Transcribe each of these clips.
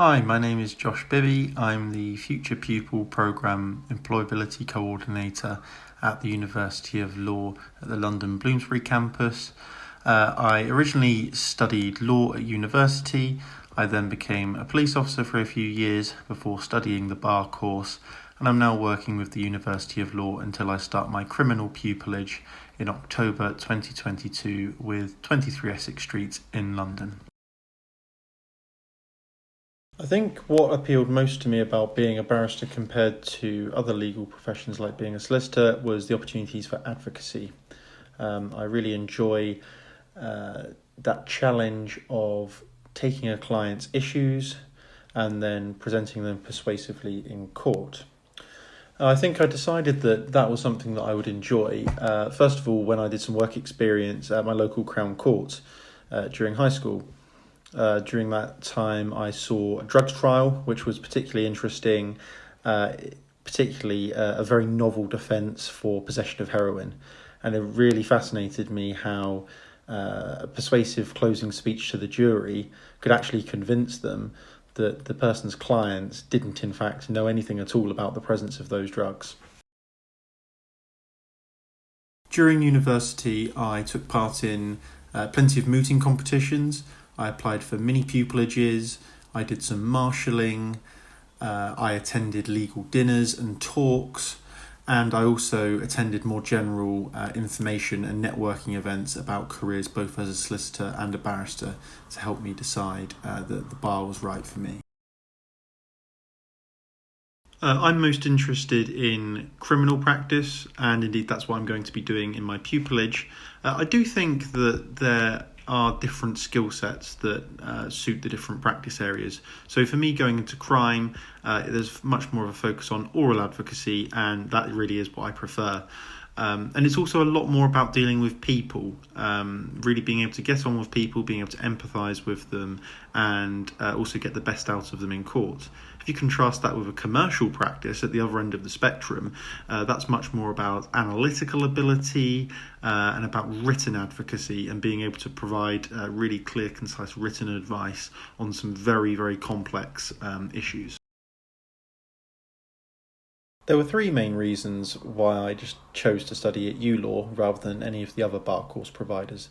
Hi, my name is Josh Bibby. I'm the Future Pupil Programme Employability Coordinator at the University of Law at the London Bloomsbury campus. I originally studied law at university. I then became a police officer for a few years before studying the bar course, and I'm now working with the University of Law until I start my criminal pupillage in October 2022 with 23 Essex Street in London. I think what appealed most to me about being a barrister compared to other legal professions like being a solicitor was the opportunities for advocacy. I really enjoy that challenge of taking a client's issues and then presenting them persuasively in court. I think I decided that was something that I would enjoy. First of all, when I did some work experience at my local Crown Court during high school. During that time, I saw a drugs trial, which was particularly interesting, particularly a very novel defence for possession of heroin. And it really fascinated me how a persuasive closing speech to the jury could actually convince them that the person's clients didn't, in fact, know anything at all about the presence of those drugs. During university, I took part in plenty of mooting competitions. I applied for mini pupillages, I did some marshalling, I attended legal dinners and talks, and I also attended more general information and networking events about careers both as a solicitor and a barrister to help me decide that the bar was right for me. I'm most interested in criminal practice, and indeed that's what I'm going to be doing in my pupillage. I do think that there are different skill sets that suit the different practice areas. So for me, going into crime, there's much more of a focus on oral advocacy, and that really is what I prefer. And it's also a lot more about dealing with people, really being able to get on with people, being able to empathise with them, and also get the best out of them in court. If you contrast that with a commercial practice at the other end of the spectrum, that's much more about analytical ability and about written advocacy and being able to provide really clear, concise written advice on some very, very complex issues. There were three main reasons why I just chose to study at Ulaw rather than any of the other bar course providers.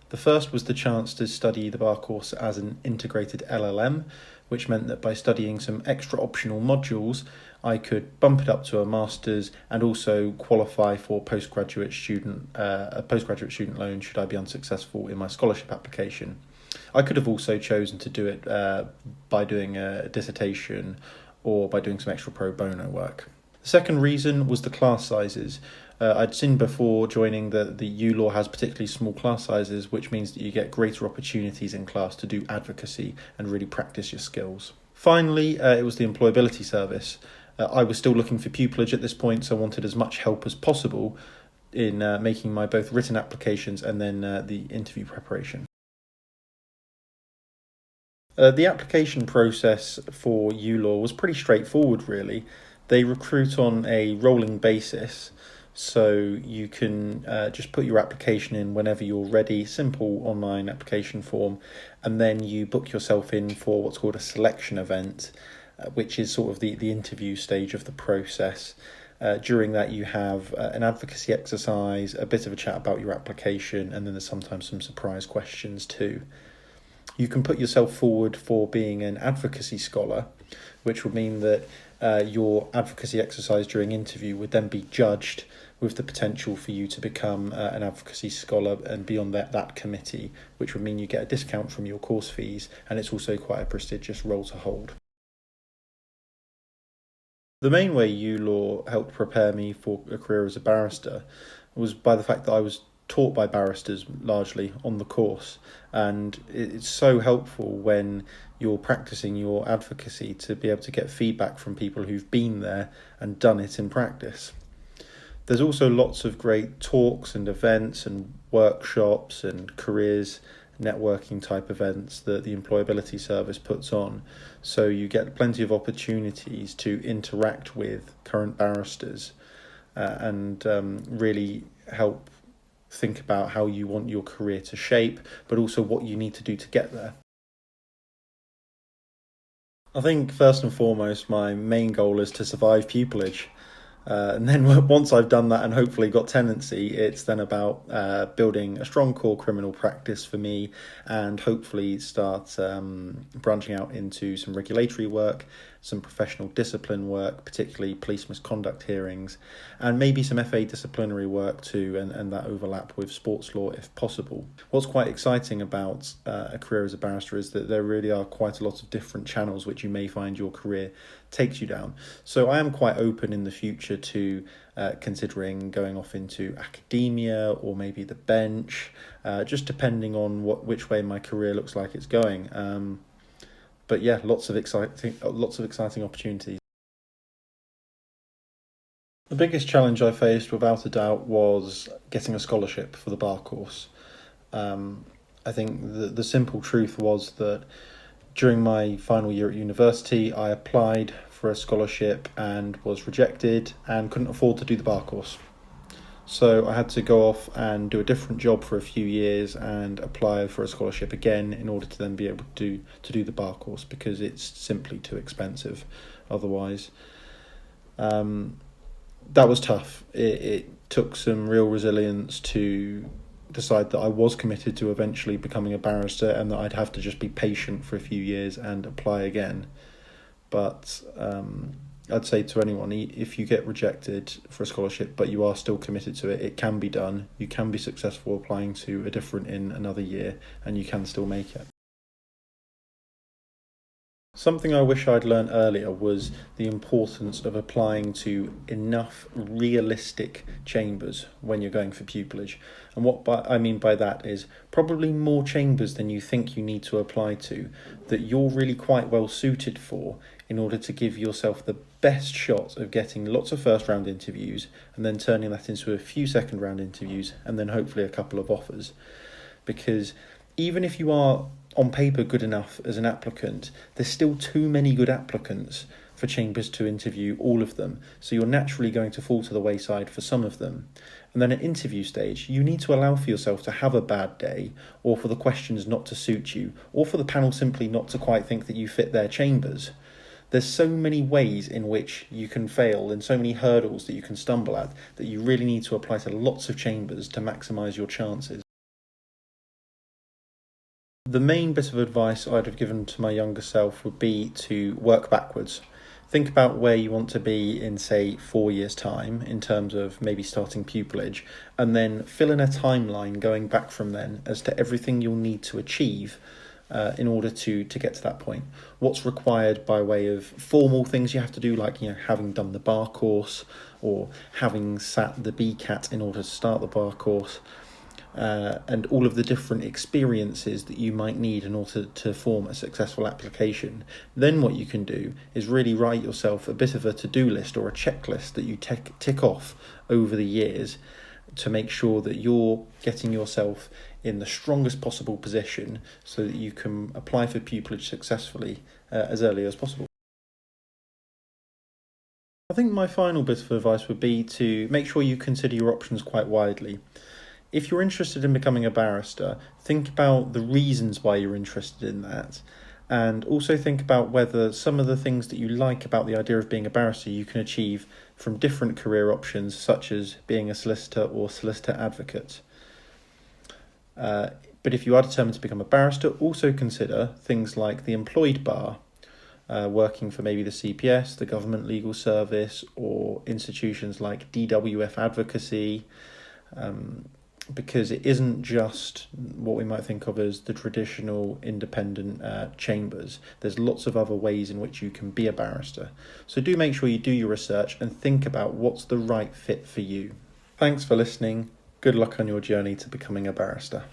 The first was the chance to study the bar course as an integrated LLM, which meant that by studying some extra optional modules, I could bump it up to a master's and also qualify for a postgraduate student loan should I be unsuccessful in my scholarship application. I could have also chosen to do it by doing a dissertation or by doing some extra pro bono work. The second reason was the class sizes. I'd seen before joining that the Ulaw has particularly small class sizes, which means that you get greater opportunities in class to do advocacy and really practice your skills. Finally, it was the employability service. I was still looking for pupillage at this point, so I wanted as much help as possible in making my both written applications and then the interview preparation. The application process for Ulaw was pretty straightforward, really. They recruit on a rolling basis, so you can just put your application in whenever you're ready, simple online application form, and then you book yourself in for what's called a selection event, which is sort of the interview stage of the process. During that, you have an advocacy exercise, a bit of a chat about your application, and then there's sometimes some surprise questions too. You can put yourself forward for being an advocacy scholar, which would mean that your advocacy exercise during interview would then be judged with the potential for you to become an advocacy scholar and be on that committee, which would mean you get a discount from your course fees, and it's also quite a prestigious role to hold. The main way Ulaw helped prepare me for a career as a barrister was by the fact that I was taught by barristers largely on the course, and it's so helpful when you're practicing your advocacy to be able to get feedback from people who've been there and done it in practice. There's also lots of great talks and events and workshops and careers networking type events that the employability service puts on, so you get plenty of opportunities to interact with current barristers and really help think about how you want your career to shape, but also what you need to do to get there. I think first and foremost, my main goal is to survive pupillage. And then once I've done that and hopefully got tenancy, it's then about building a strong core criminal practice for me and hopefully start branching out into some regulatory work, some professional discipline work, particularly police misconduct hearings, and maybe some FA disciplinary work too, and that overlap with sports law if possible. What's quite exciting about a career as a barrister is that there really are quite a lot of different channels which you may find your career takes you down. So I am quite open in the future to considering going off into academia or maybe the bench, just depending on which way my career looks like it's going. But yeah, lots of exciting opportunities. The biggest challenge I faced, without a doubt, was getting a scholarship for the bar course. I think the simple truth was that during my final year at university, I applied for a scholarship and was rejected and couldn't afford to do the bar course. So I had to go off and do a different job for a few years and apply for a scholarship again in order to then be able to do the bar course, because it's simply too expensive otherwise. That was tough. It took some real resilience to decide that I was committed to eventually becoming a barrister and that I'd have to just be patient for a few years and apply again. But I'd say to anyone, if you get rejected for a scholarship but you are still committed to it, it can be done. You can be successful applying to a different in another year and you can still make it. Something I wish I'd learned earlier was the importance of applying to enough realistic chambers when you're going for pupillage. And what I mean by that is probably more chambers than you think you need to apply to, that you're really quite well suited for, in order to give yourself the best shot of getting lots of first round interviews and then turning that into a few second round interviews and then hopefully a couple of offers. Because even if you are on paper good enough as an applicant, there's still too many good applicants for chambers to interview all of them, so you're naturally going to fall to the wayside for some of them. And then at interview stage, you need to allow for yourself to have a bad day, or for the questions not to suit you, or for the panel simply not to quite think that you fit their chambers. There's so many ways in which you can fail and so many hurdles that you can stumble at that you really need to apply to lots of chambers to maximise your chances. The main bit of advice I'd have given to my younger self would be to work backwards. Think about where you want to be in, say, 4 years' time in terms of maybe starting pupillage, and then fill in a timeline going back from then as to everything you'll need to achieve in order to get to that point. What's required by way of formal things you have to do, like having done the bar course or having sat the BCAT in order to start the bar course. And all of the different experiences that you might need in order to form a successful application. Then what you can do is really write yourself a bit of a to-do list or a checklist that you tick off over the years to make sure that you're getting yourself in the strongest possible position so that you can apply for pupillage successfully as early as possible. I think my final bit of advice would be to make sure you consider your options quite widely. If you're interested in becoming a barrister, think about the reasons why you're interested in that, and also think about whether some of the things that you like about the idea of being a barrister you can achieve from different career options, such as being a solicitor or solicitor advocate. But if you are determined to become a barrister, also consider things like the employed bar, working for maybe the CPS, the Government Legal Service, or institutions like DWF Advocacy, because it isn't just what we might think of as the traditional independent chambers. There's lots of other ways in which you can be a barrister. So do make sure you do your research and think about what's the right fit for you. Thanks for listening. Good luck on your journey to becoming a barrister.